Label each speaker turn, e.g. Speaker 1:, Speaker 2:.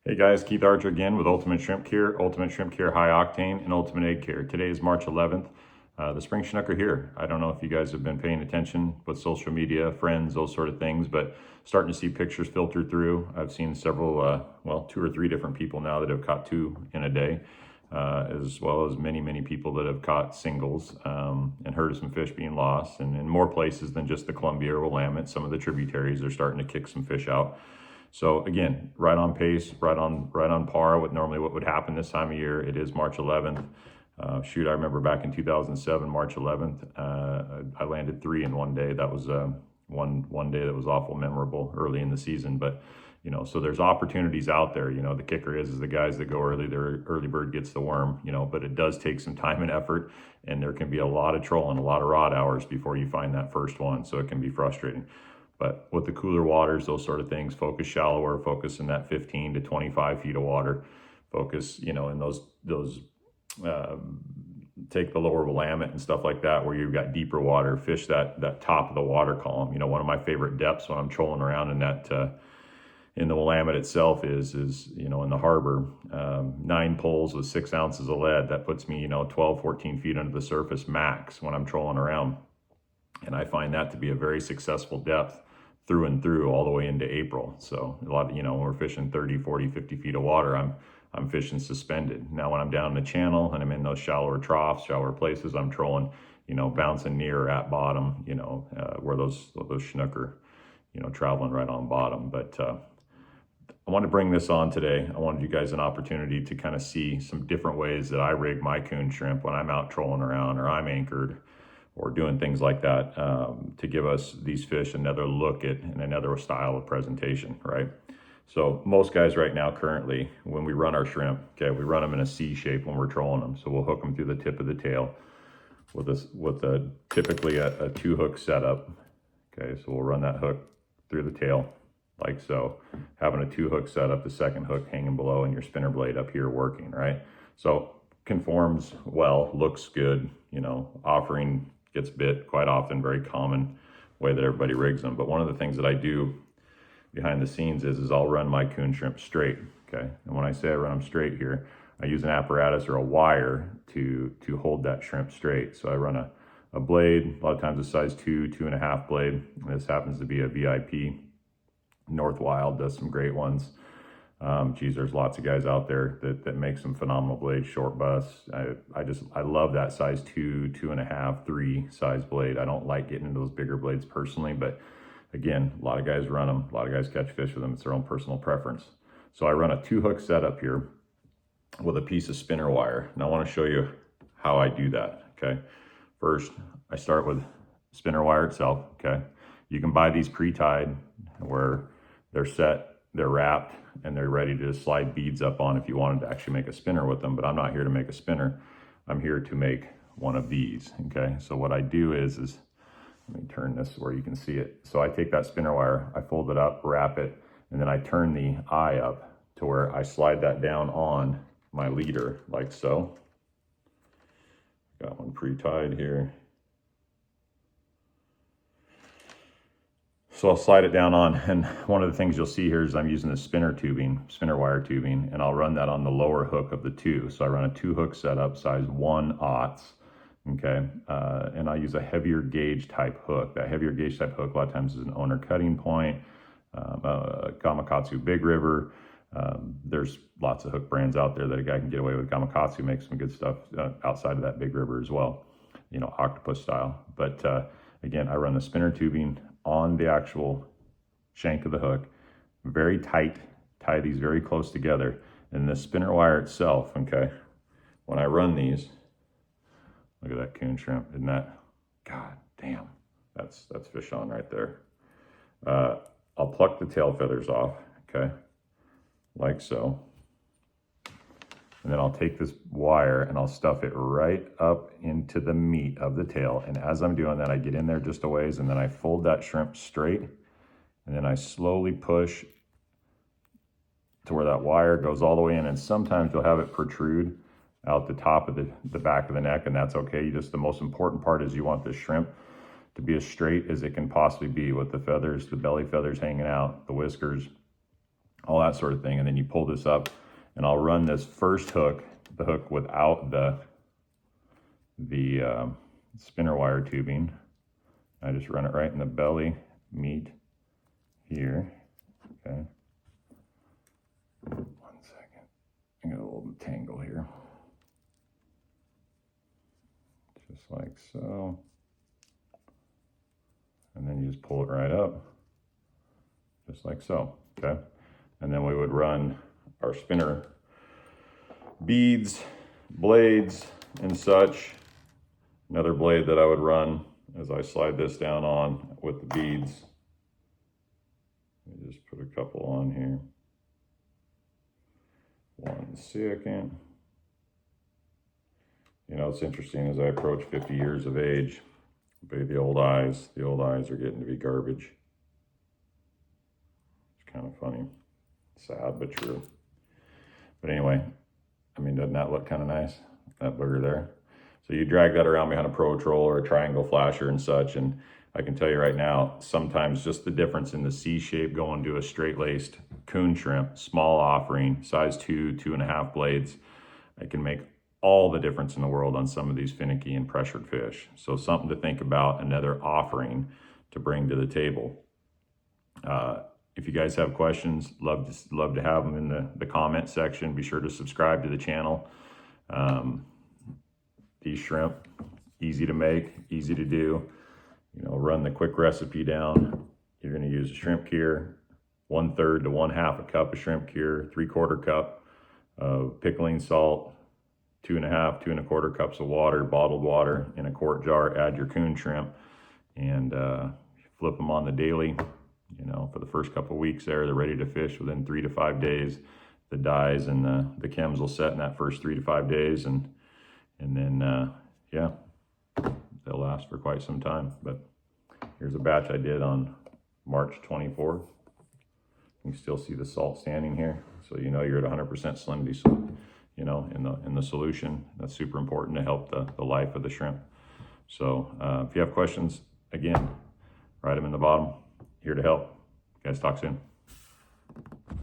Speaker 1: Hey guys, Keith Archer again with Ultimate Shrimp Cure, Ultimate Shrimp Cure High Octane, and Ultimate Egg Cure. Today is March 11th. The spring Chinook are here. I don't know if you guys have been paying attention with social media, friends, those sort of things, but starting to see pictures filter through. I've seen several, two or three different people now that have caught two in a day, as well as many people that have caught singles and heard of some fish being lost. And in more places than just the Columbia or Willamette, some of the tributaries are starting to kick some fish out. So again, right on pace, right on par with normally what would happen this time of year. It is March 11th. Shoot, I remember back in 2007, March 11th, I landed three in one day. That was one day that was awful memorable early in the season. But so there's opportunities out there. The kicker is the guys that go early, their early bird gets the worm. But it does take some time and effort, and there can be a lot of trolling, a lot of rod hours before you find that first one. So it can be frustrating. But with the cooler waters, those sort of things, focus shallower, focus in that 15 to 25 feet of water, focus, in those take the lower Willamette and stuff like that, where you've got deeper water, fish that top of the water column. One of my favorite depths when I'm trolling around in that, in the Willamette itself is in the harbor, 9 poles with 6 ounces of lead. That puts me, 12, 14 feet under the surface max when I'm trolling around. And I find that to be a very successful depth through and through all the way into April. So a lot of, when we're fishing 30, 40, 50 feet of water, I'm fishing suspended. Now when I'm down in the channel and I'm in those shallower troughs, shallower places, I'm trolling, bouncing near or at bottom, where those Chinook are, traveling right on bottom. But I want to bring this on today. I wanted you guys an opportunity to kind of see some different ways that I rig my coon shrimp when I'm out trolling around or I'm anchored or doing things like that, to give us these fish another look at and another style of presentation, right? So most guys right now currently, when we run our shrimp, okay, we run them in a C shape when we're trolling them. So we'll hook them through the tip of the tail with typically a 2-hook setup. Okay, so we'll run that hook through the tail like so, having a 2-hook setup, the second hook hanging below and your spinner blade up here working, right? So conforms well, looks good, offering gets bit quite often, very common way that everybody rigs them. But one of the things that I do behind the scenes is I'll run my coon shrimp straight, okay? And when I say I run them straight here, I use an apparatus or a wire to hold that shrimp straight. So I run a blade, a lot of times a size 2, 2.5 blade. This happens to be a VIP. North Wild does some great ones. There's lots of guys out there that make some phenomenal blades, short busts. I love that size 2, 2.5, 3 size blade. I don't like getting into those bigger blades personally, but again, a lot of guys run them. A lot of guys catch fish with them. It's their own personal preference. So I run a 2-hook setup here with a piece of spinner wire. And I want to show you how I do that, okay? First, I start with spinner wire itself, okay? You can buy these pre-tied where they're set, they're wrapped, and they're ready to slide beads up on if you wanted to actually make a spinner with them. But I'm not here to make a spinner. I'm here to make one of these, okay? So what I do is let me turn this where you can see it. So I take that spinner wire, I fold it up, wrap it, and then I turn the eye up to where I slide that down on my leader like so. Got one pre-tied here. So I'll slide it down on, and one of the things you'll see here is I'm using the spinner wire tubing, and I'll run that on the lower hook of the 2. So I run a 2-hook setup, size 1/0, okay? And I use a heavier gauge type hook. That heavier gauge type hook a lot of times is an owner cutting point, Gamakatsu Big River. There's lots of hook brands out there that a guy can get away with. Gamakatsu makes some good stuff outside of that Big River as well, octopus style. But again, I run the spinner tubing on the actual shank of the hook, very tight, tie these very close together. And the spinner wire itself, okay, when I run these, look at that coon shrimp, isn't that, god damn, that's fish on right there. I'll pluck the tail feathers off, okay, like so. And then I'll take this wire and I'll stuff it right up into the meat of the tail. And as I'm doing that, I get in there just a ways and then I fold that shrimp straight. And then I slowly push to where that wire goes all the way in. And sometimes you'll have it protrude out the top of the back of the neck, and that's okay. The most important part is you want the shrimp to be as straight as it can possibly be with the feathers, the belly feathers hanging out, the whiskers, all that sort of thing. And then you pull this up, and I'll run this first hook, the hook without the spinner wire tubing. I just run it right in the belly meat here. Okay. 1 second. I got a little tangle here. Just like so. And then you just pull it right up. Just like so. Okay. And then we would run our spinner beads, blades, and such. Another blade that I would run as I slide this down on with the beads. Let me just put a couple on here. 1 second. You know, it's interesting as I approach 50 years of age, but the old eyes are getting to be garbage. It's kind of funny. Sad, but true. But anyway, I mean, doesn't that look kind of nice? That booger there. So you drag that around behind a Pro Troll or a triangle flasher and such, and I can tell you right now, sometimes just the difference in the C shape going to a straight-laced coon shrimp, small offering, size 2, 2.5 blades, it can make all the difference in the world on some of these finicky and pressured fish. So something to think about, another offering to bring to the table. If you guys have questions, love to have them in the comment section. Be sure to subscribe to the channel. These shrimp, easy to make, easy to do. You know, run the quick recipe down. You're going to use a shrimp cure, 1/3 to 1/2 a cup of shrimp cure, 3/4 cup of pickling salt, 2.5, 2 1/4 cups of water, bottled water in a quart jar. Add your coon shrimp and flip them on the daily. You know, for the first couple of weeks there, they're ready to fish within 3 to 5 days. The dyes and the chems will set in that first 3 to 5 days, and then yeah, they'll last for quite some time. But here's a batch I did on March 24th. You can still see the salt standing here, so you know you're at 100% salinity, so you know, in the solution. That's super important to help the life of the shrimp. So if you have questions, again, write them in the bottom. Here to help. Guys, talk soon.